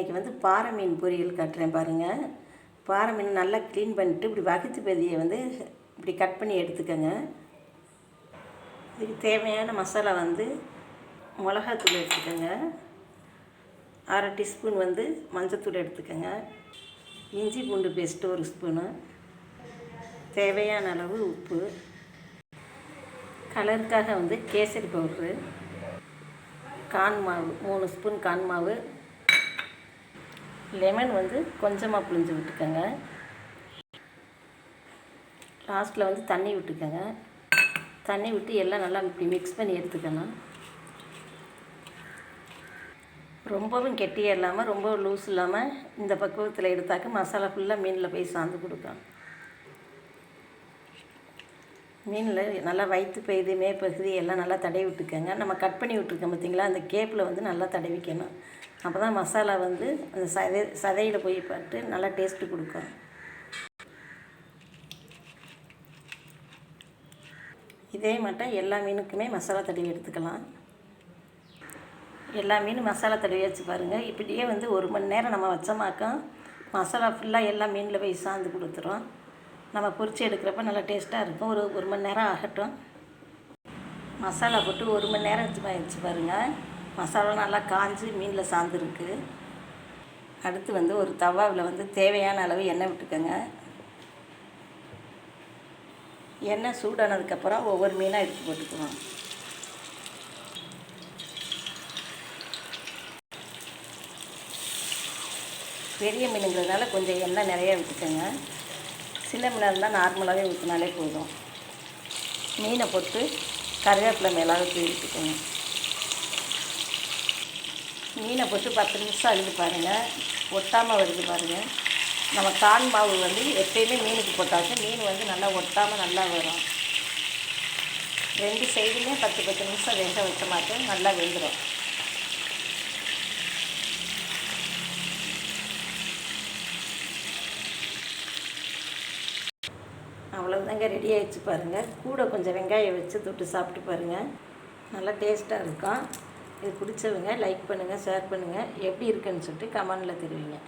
இன்றைக்கி வந்து பாறை மீன் பொரியல் காட்டுறேன் பாருங்கள். பாறை மீன் நல்லா க்ளீன் பண்ணிவிட்டு இப்படி வகுத்து பகுதியை வந்து இப்படி கட் பண்ணி எடுத்துக்கோங்க. இதுக்கு தேவையான மசாலா வந்து மிளகாத்தூள் எடுத்துக்கோங்க, 1/2 டீஸ்பூன் வந்து மஞ்சத்தூள் எடுத்துக்கோங்க, இஞ்சி பூண்டு பேஸ்ட்டு 1 ஸ்பூனு, தேவையான அளவு உப்பு, கலருக்காக வந்து கேசரி பவுட்ரு, கார்ன் மாவு 3 ஸ்பூன் கார்ன் மாவு, லெமன் வந்து கொஞ்சமாக புழிஞ்சு விட்டுக்கோங்க. லாஸ்ட்டில் வந்து தண்ணி விட்டுக்கோங்க. தண்ணி விட்டு எல்லாம் நல்லா இப்படி மிக்ஸ் பண்ணி எடுத்துக்கணும். ரொம்பவும் கெட்டியாக இல்லாமல் ரொம்ப லூஸ் இல்லாமல் இந்த பக்குவத்தில் எடுத்தாக்க மசாலா ஃபுல்லாக மீனில் போய் சார்ந்து கொடுக்கும். மீனில் நல்லா வயிற்று பகுதி மேற்பகுதி எல்லாம் நல்லா தடவி விட்டுக்கோங்க. நம்ம கட் பண்ணி விட்டுருக்கோம் பார்த்திங்களா, அந்த கேப்பில் வந்து நல்லா தடவிக்கணும். அப்போ தான் மசாலா வந்து அந்த சதையில் போய் பட்டு நல்லா டேஸ்ட்டு கொடுக்கும். இதே மட்டும் எல்லா மீனுக்குமே மசாலா தடவி எடுத்துக்கலாம். எல்லா மீனும் மசாலா தடவி வச்சு பாருங்கள். இப்படியே வந்து 1 மணி நேரம் நம்ம வச்சோமாக்கா மசாலா ஃபுல்லாக எல்லா மீனில் போய் சார்ந்து கொடுத்துரும். நம்ம பொரிச்சு எடுக்கிறப்ப நல்லா டேஸ்ட்டாக இருக்கும். ஒரு மணி நேரம் ஆகட்டும். மசாலா போட்டு 1 மணி நேரம் வச்சு பாருங்கள். மசாலா நல்லா காஞ்சி மீனில் சார்ந்துருக்கு. அடுத்து வந்து ஒரு தவாவில் வந்து தேவையான அளவு எண்ணெய் விட்டுக்கோங்க. எண்ணெய் சூடானதுக்கப்புறம் ஒவ்வொரு மீனாக எடுத்து போட்டுக்குவோம். பெரிய மீனுங்கிறதுனால கொஞ்சம் எண்ணெய் நிறைய விட்டுக்கோங்க. சின்ன மீனாக இருந்தால் நார்மலாகவே ஊற்றினாலே போதும். மீனை போட்டு கருவேப்பிலை மேலாக தூவிட்டுக்கோங்க. மீனை போட்டு 10 நிமிஷம் அழுது பாருங்கள், ஒட்டாமல் வருது பாருங்கள். நம்ம கார்ன் மாவு வந்து எப்பயுமே மீனுக்கு போட்டாச்சு மீன் வந்து நல்லா ஒட்டாமல் நல்லா வரும். 2 சைடுமே 10 நிமிஷம் வேக வச்ச மாட்டோம், நல்லா வெந்துடும். அவ்வளோதாங்க, ரெடி ஆகிடுச்சு பாருங்கள். கூட கொஞ்சம் வெங்காயம் வச்சு தொட்டு சாப்பிட்டு பாருங்கள், நல்லா டேஸ்ட்டாக இருக்கும். இது பிடிச்சவங்க லைக் பண்ணுங்கள், ஷேர் பண்ணுங்கள். எப்படி இருக்குன்னு சொல்லிட்டு கமெண்டில் தெரிவிங்க.